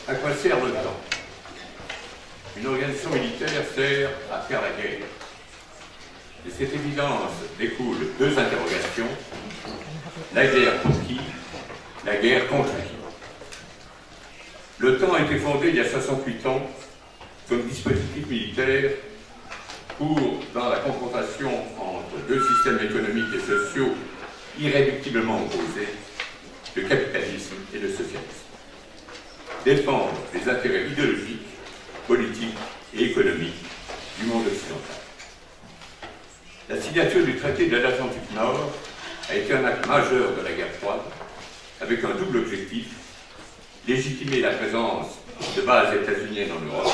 À quoi sert l'OTAN? Une organisation militaire sert à faire la guerre. De cette évidence découlent deux interrogations. La guerre pour qui? La guerre contre qui? L'OTAN a été fondée il y a 68 ans comme dispositif militaire pour, dans la confrontation entre deux systèmes économiques et sociaux irréductiblement opposés, le capitalisme et le socialisme, défendre les intérêts idéologiques, politiques et économiques du monde occidental. La signature du traité de l'Atlantique Nord a été un acte majeur de la guerre froide, avec un double objectif: légitimer la présence de bases états-uniennes en Europe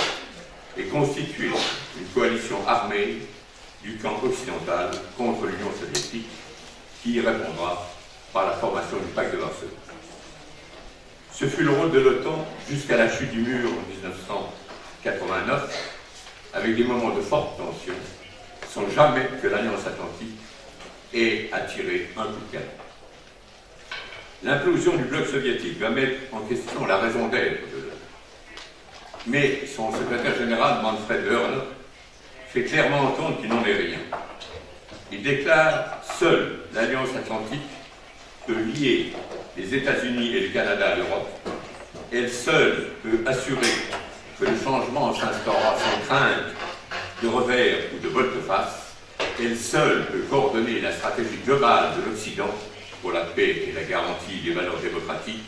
et constituer une coalition armée du camp occidental contre l'Union soviétique, qui y répondra par la formation du pacte de Varsovie. Ce fut le rôle de l'OTAN jusqu'à la chute du mur en 1989, avec des moments de forte tension, sans jamais que l'Alliance Atlantique ait attiré un coup de canon. L'implosion du bloc soviétique va mettre en question la raison d'être de l'OTAN. Mais son secrétaire général, Manfred Wörner, fait clairement entendre qu'il n'en est rien. Il déclare: seule l'Alliance Atlantique peut lier les États-Unis et le Canada à l'Europe. Elle seule peut assurer que le changement s'instaurera sans crainte de revers ou de volte-face. Elle seule peut coordonner la stratégie globale de l'Occident pour la paix et la garantie des valeurs démocratiques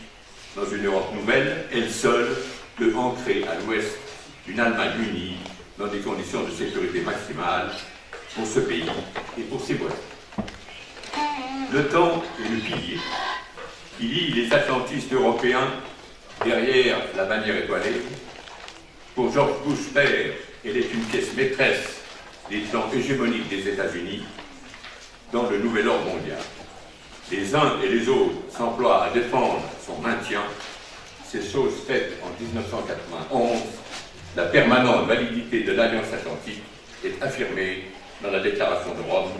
dans une Europe nouvelle. Elle seule peut ancrer à l'ouest une Allemagne unie dans des conditions de sécurité maximale pour ce pays et pour ses voisins. L'OTAN est le pilier qui lie les atlantistes européens derrière la bannière étoilée. Pour George Bush père, elle est une pièce maîtresse des plans hégémoniques des États-Unis dans le nouvel ordre mondial. Les uns et les autres s'emploient à défendre son maintien. C'est chose faite en 1991. La permanente validité de l'Alliance Atlantique est affirmée dans la Déclaration de Rome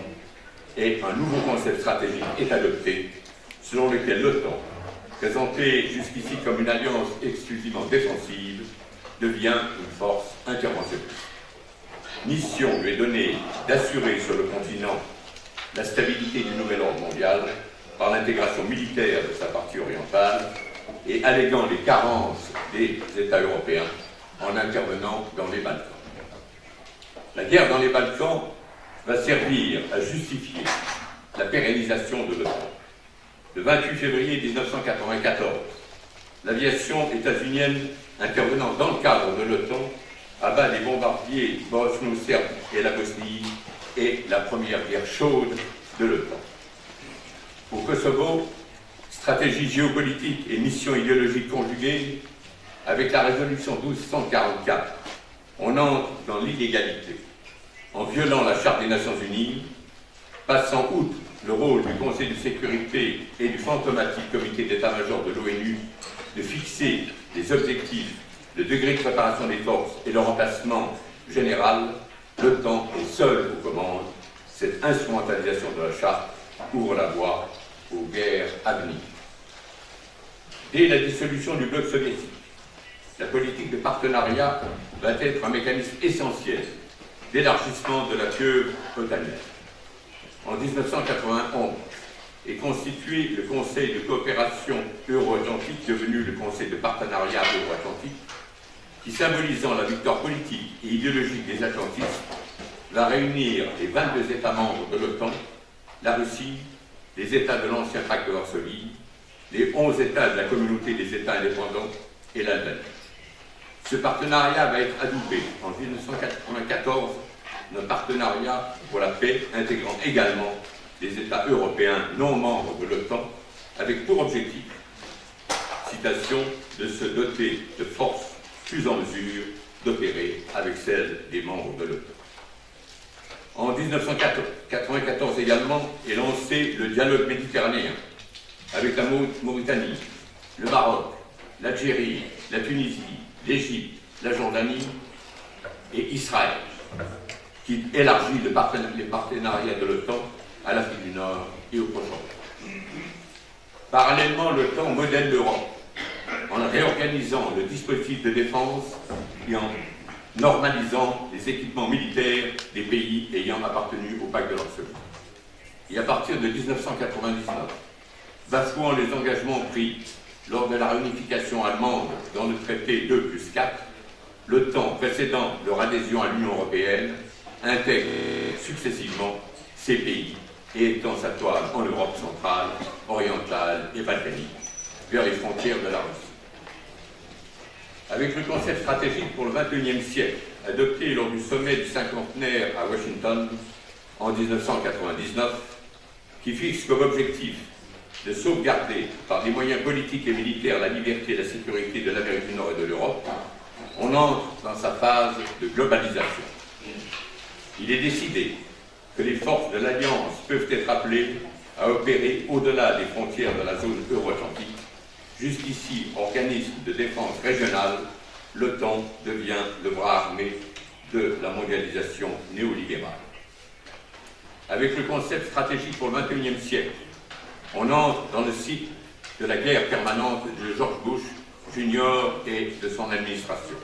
et un nouveau concept stratégique est adopté selon lequel l'OTAN, présentée jusqu'ici comme une alliance exclusivement défensive, devient une force interventionniste. Mission lui est donnée d'assurer sur le continent la stabilité du nouvel ordre mondial par l'intégration militaire de sa partie orientale et alléguant les carences des États européens en intervenant dans les Balkans. La guerre dans les Balkans va servir à justifier la pérennisation de l'OTAN. Le 28 février 1994, l'aviation états-unienne intervenant dans le cadre de l'OTAN abat les bombardiers bosno-serbes et la Bosnie et la première guerre chaude de l'OTAN. Au Kosovo, stratégie géopolitique et mission idéologique conjuguées, avec la résolution 1244, on entre dans l'illégalité en violant la Charte des Nations Unies, passant outre le rôle du Conseil de sécurité et du fantomatique comité d'état-major de l'ONU de fixer les objectifs, le degré de préparation des forces et leur emplacement général. L'OTAN est seul aux commandes. Cette instrumentalisation de la Charte ouvre la voie aux guerres à venir. Dès la dissolution du bloc soviétique, la politique de partenariat va être un mécanisme essentiel d'élargissement de la pieuvre otanienne. En 1991 est constitué le Conseil de coopération euro-atlantique, devenu le Conseil de partenariat euro-atlantique, qui, symbolisant la victoire politique et idéologique des atlantistes, va réunir les 22 États membres de l'OTAN, la Russie, les États de l'ancien pacte de Varsovie, les 11 États de la communauté des États indépendants et l'Allemagne. Ce partenariat va être adoubé en 1994 d'un partenariat pour la paix intégrant également les États européens non membres de l'OTAN, avec pour objectif, citation, de se doter de forces plus en mesure d'opérer avec celles des membres de l'OTAN. En 1994 également est lancé le dialogue méditerranéen avec la Mauritanie, le Maroc, l'Algérie, la Tunisie, l'Égypte, la Jordanie et Israël, qui élargit les partenariats de l'OTAN à l'Afrique du Nord et au Proche-Orient. Parallèlement, l'OTAN modèle l'Europe en réorganisant le dispositif de défense et en normalisant les équipements militaires des pays ayant appartenu au pacte de Varsovie. Et à partir de 1999, bafouant les engagements pris lors de la réunification allemande dans le traité 2+4, l'OTAN précédant leur adhésion à l'Union européenne intègre successivement ces pays et étend sa toile en Europe centrale, orientale et balkanique, vers les frontières de la Russie. Avec le concept stratégique pour le XXIe siècle, adopté lors du sommet du cinquantenaire à Washington en 1999, qui fixe comme objectif de sauvegarder par des moyens politiques et militaires la liberté et la sécurité de l'Amérique du Nord et de l'Europe, on entre dans sa phase de globalisation. Il est décidé que les forces de l'Alliance peuvent être appelées à opérer au-delà des frontières de la zone euro-atlantique. Jusqu'ici, organisme de défense régionale, l'OTAN devient le bras armé de la mondialisation néolibérale. Avec le concept stratégique pour le XXIe siècle, on entre dans le cycle de la guerre permanente de George Bush Jr. et de son administration.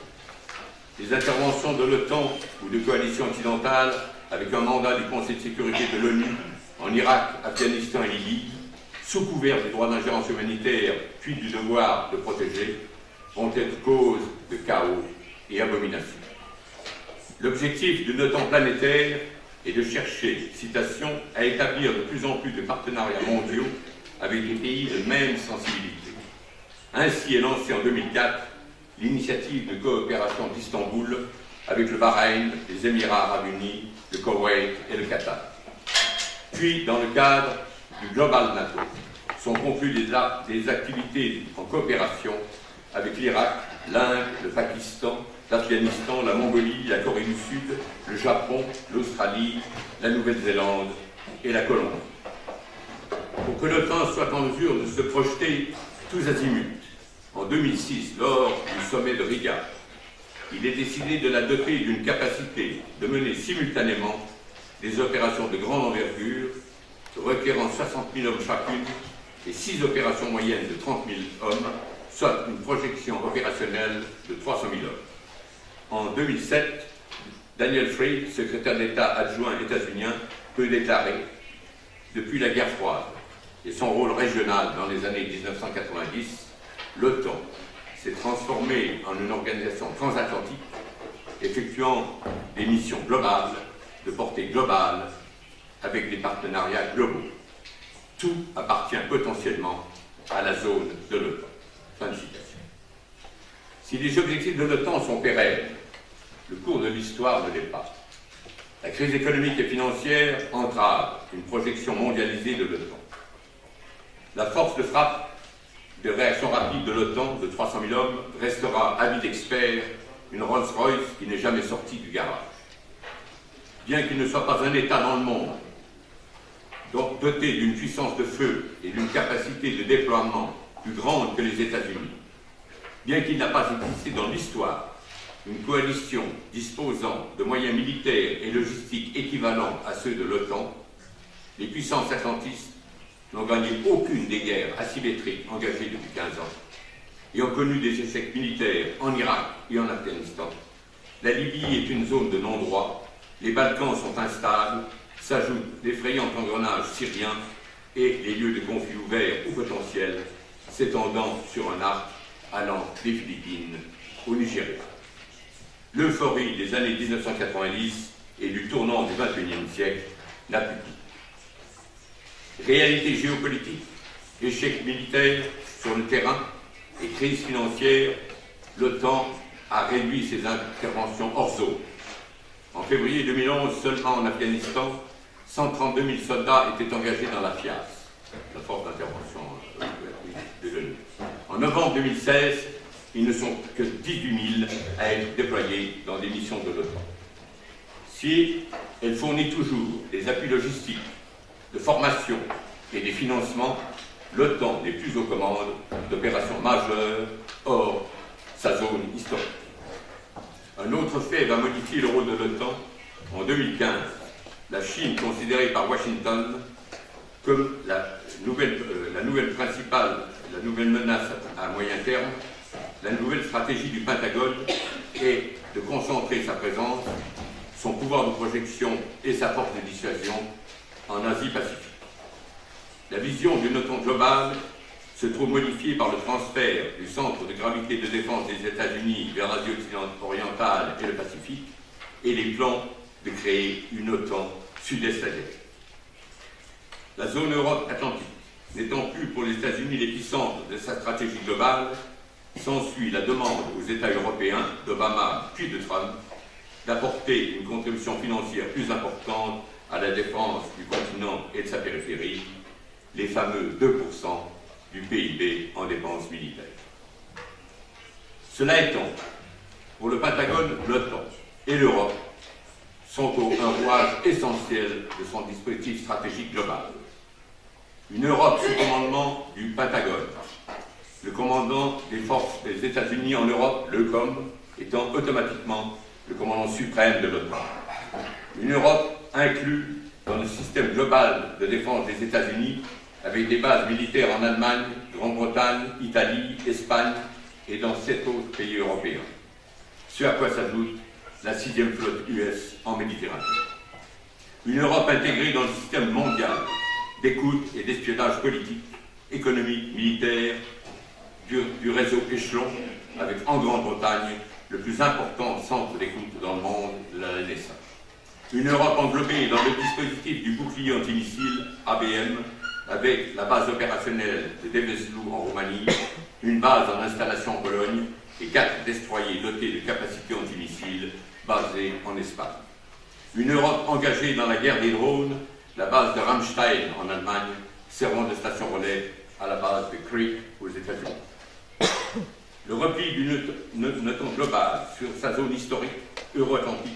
Les interventions de l'OTAN ou de coalitions occidentales avec un mandat du Conseil de sécurité de l'ONU en Irak, Afghanistan et Libye, sous couvert des droits d'ingérence humanitaire puis du devoir de protéger, vont être cause de chaos et abomination. L'objectif d'une OTAN planétaire est de chercher, citation, à établir de plus en plus de partenariats mondiaux avec des pays de même sensibilité. Ainsi est lancée en 2004 l'initiative de coopération d'Istanbul avec le Bahreïn, les Émirats arabes unis, le Koweït et le Qatar. Puis, dans le cadre du Global NATO, sont conclues des activités en coopération avec l'Irak, l'Inde, le Pakistan, l'Afghanistan, la Mongolie, la Corée du Sud, le Japon, l'Australie, la Nouvelle-Zélande et la Colombie. Pour que l'OTAN soit en mesure de se projeter tous azimuts, en 2006, lors du sommet de Riga, il est décidé de la doter d'une capacité de mener simultanément des opérations de grande envergure, requérant 60 000 hommes chacune, et 6 opérations moyennes de 30 000 hommes, soit une projection opérationnelle de 300 000 hommes. En 2007, Daniel Fried, secrétaire d'État adjoint états-unien, peut déclarer « Depuis la guerre froide et son rôle régional dans les années 1990, l'OTAN s'est transformée en une organisation transatlantique effectuant des missions globales, de portée globale, avec des partenariats globaux. Tout appartient potentiellement à la zone de l'OTAN. » Fin de citation. Si les objectifs de l'OTAN sont pérennes, le cours de l'histoire ne l'est pas. La crise économique et financière entrave une projection mondialisée de l'OTAN. La force de frappe de réaction rapide de l'OTAN de 300 000 hommes restera, avis d'experts, une Rolls-Royce qui n'est jamais sortie du garage. Bien qu'il ne soit pas un État dans le monde doté d'une puissance de feu et d'une capacité de déploiement plus grande que les États-Unis, bien qu'il n'a pas existé dans l'histoire une coalition disposant de moyens militaires et logistiques équivalents à ceux de l'OTAN, les puissances atlantistes n'ont gagné aucune des guerres asymétriques engagées depuis 15 ans et ont connu des échecs militaires en Irak et en Afghanistan. La Libye est une zone de non-droit, les Balkans sont instables, s'ajoutent l'effrayant engrenage syrien et les lieux de conflits ouverts ou potentiels s'étendant sur un arc allant des Philippines au Nigeria. L'euphorie des années 1990 et du tournant du XXIe siècle n'a plus dit. Réalité géopolitique, échec militaire sur le terrain et crise financière, l'OTAN a réduit ses interventions hors zone. En février 2011, seulement en Afghanistan, 132 000 soldats étaient engagés dans la FIAS, la force d'intervention de l'ONU. En novembre 2016, ils ne sont que 18 000 à être déployés dans des missions de l'OTAN. Si elle fournit toujours des appuis logistiques, de formation et des financements, l'OTAN n'est plus aux commandes d'opérations majeures hors sa zone historique. Un autre fait va modifier le rôle de l'OTAN. En 2015, la Chine, considérée par Washington comme la nouvelle menace à moyen terme, la nouvelle stratégie du Pentagone est de concentrer sa présence, son pouvoir de projection et sa force de dissuasion en Asie-Pacifique. La vision d'une OTAN globale se trouve modifiée par le transfert du centre de gravité de défense des États-Unis vers l'Asie orientale et le Pacifique et les plans de créer une OTAN sud-est asiatique. La zone Europe-Atlantique n'étant plus pour les États-Unis l'épicentre de sa stratégie globale, s'ensuit la demande aux États européens, d'Obama puis de Trump, d'apporter une contribution financière plus importante à la défense du continent et de sa périphérie, les fameux 2% du PIB en dépenses militaires. Cela étant, pour le Pentagone, l'OTAN et l'Europe sont un rouage essentiel de son dispositif stratégique global. Une Europe sous commandement du Pentagone, le commandant des forces des États-Unis en Europe, l'EUCOM, étant automatiquement le commandant suprême de l'OTAN. Une Europe inclue dans le système global de défense des États-Unis, avec des bases militaires en Allemagne, Grande-Bretagne, Italie, Espagne et dans 7 autres pays européens. Ce à quoi s'ajoute la 6e flotte US en Méditerranée. Une Europe intégrée dans le système mondial d'écoute et d'espionnage politique, économique, militaire, du réseau échelon, avec en Grande-Bretagne le plus important centre d'écoute dans le monde, la NSA. Une Europe englobée dans le dispositif du bouclier antimissile ABM, avec la base opérationnelle de Deveslu en Roumanie, une base en installation en Pologne et 4 destroyers dotés de capacités antimissiles basés en Espagne. Une Europe engagée dans la guerre des drones, la base de Ramstein en Allemagne, servant de station relais à la base de Creek aux États-Unis. Le repli d'une OTAN globale sur sa zone historique euro-atlantique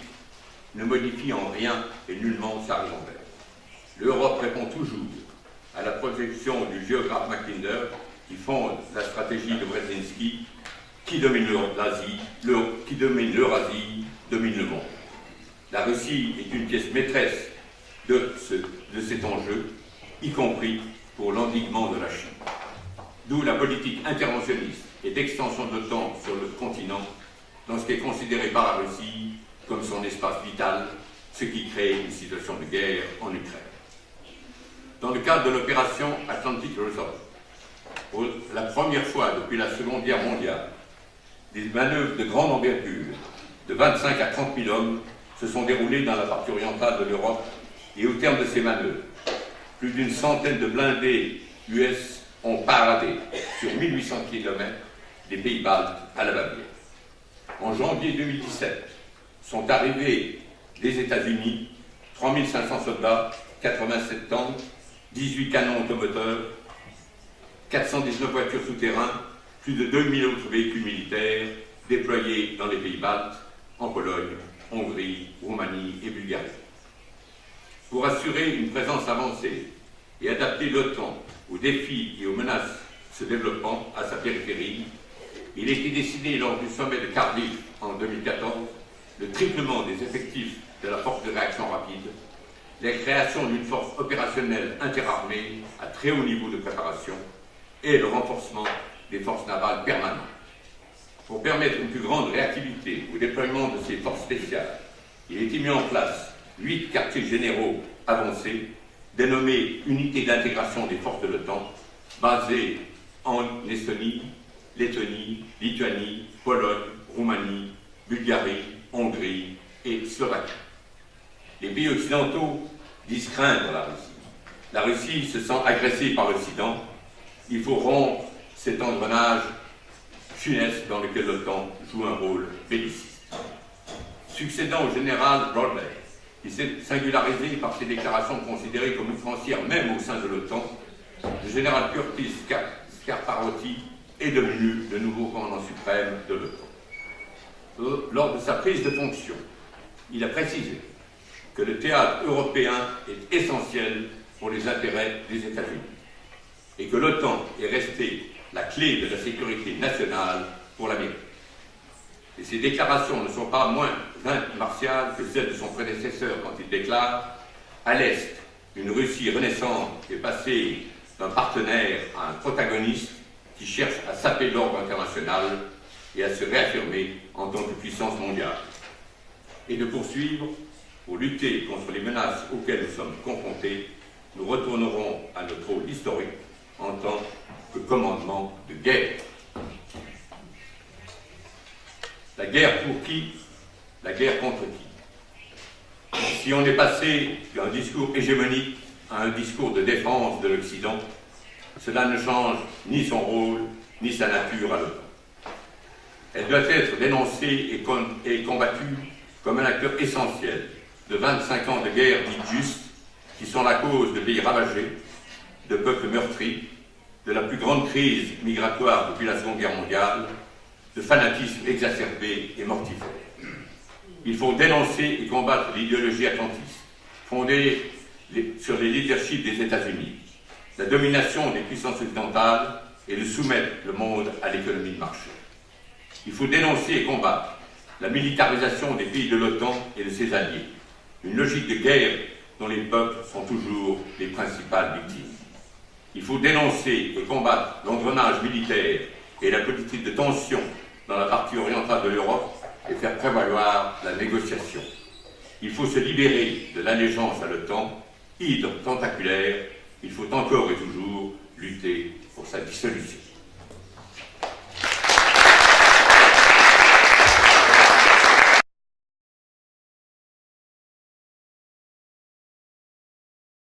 ne modifie en rien et nullement sa raison d'être. L'Europe répond toujours à la projection du géographe Mackinder qui fonde la stratégie de Brzezinski, qui domine l'Eurasie, domine le monde. La Russie est une pièce maîtresse de cet enjeu, y compris pour l'endiguement de la Chine. D'où la politique interventionniste et d'extension de l'OTAN sur le continent, dans ce qui est considéré par la Russie comme son espace vital, ce qui crée une situation de guerre en Ukraine. Dans le cadre de l'opération Atlantic Resolve, pour la première fois depuis la Seconde Guerre mondiale, des manœuvres de grande envergure, de 25 à 30 000 hommes, se sont déroulées dans la partie orientale de l'Europe, et au terme de ces manœuvres, plus d'une centaine de blindés US ont paradé sur 1800 km des pays baltes à la Bavière. En janvier 2017, sont arrivés des États-Unis 3500 soldats, 87 tanks, 18 canons automoteurs, 419 voitures souterrains, plus de 2000 autres véhicules militaires déployés dans les pays baltes, en Pologne, Hongrie, Roumanie et Bulgarie. Pour assurer une présence avancée et adapter l'OTAN aux défis et aux menaces se développant à sa périphérie, il a été décidé lors du sommet de Cardiff en 2014 le triplement des effectifs de la force de réaction rapide, la création d'une force opérationnelle interarmée à très haut niveau de préparation et le renforcement des forces navales permanentes. Pour permettre une plus grande réactivité au déploiement de ces forces spéciales, il a été mis en place 8 quartiers généraux avancés, dénommés Unités d'intégration des forces de l'OTAN, basés en Estonie, Lettonie, Lituanie, Pologne, Roumanie, Bulgarie, Hongrie et Slovaquie. Les pays occidentaux disent craindre la Russie. La Russie se sent agressée par l'Occident. Il faut rompre cet engrenage funeste dans lequel l'OTAN joue un rôle belliciste. Succédant au général Bradley, qui s'est singularisé par ses déclarations considérées comme outrancières même au sein de l'OTAN, le général Curtis Scarparotti est devenu le nouveau commandant suprême de l'OTAN. Lors de sa prise de fonction, il a précisé que le théâtre européen est essentiel pour les intérêts des États-Unis et que l'OTAN est restée la clé de la sécurité nationale pour l'Amérique. Et ces déclarations ne sont pas moins martiales que celles de son prédécesseur quand il déclare « À l'Est, une Russie renaissante est passée d'un partenaire à un protagoniste qui cherche à saper l'ordre international. et à se réaffirmer en tant que puissance mondiale. Et de poursuivre, pour lutter contre les menaces auxquelles nous sommes confrontés, nous retournerons à notre rôle historique en tant que commandement de guerre. La guerre pour qui? La guerre contre qui? Si on est passé d'un discours hégémonique à un discours de défense de l'Occident, cela ne change ni son rôle, ni sa nature à l'OTAN. Elle doit être dénoncée et combattue comme un acteur essentiel de 25 ans de guerre dite juste, qui sont la cause de pays ravagés, de peuples meurtris, de la plus grande crise migratoire depuis la Seconde Guerre mondiale, de fanatisme exacerbé et mortifère. Il faut dénoncer et combattre l'idéologie atlantiste, fondée sur les leaderships des États-Unis, la domination des puissances occidentales et de soumettre le monde à l'économie de marché. Il faut dénoncer et combattre la militarisation des pays de l'OTAN et de ses alliés, une logique de guerre dont les peuples sont toujours les principales victimes. Il faut dénoncer et combattre l'engrenage militaire et la politique de tension dans la partie orientale de l'Europe et faire prévaloir la négociation. Il faut se libérer de l'allégeance à l'OTAN, hydre tentaculaire. Il faut encore et toujours lutter pour sa dissolution.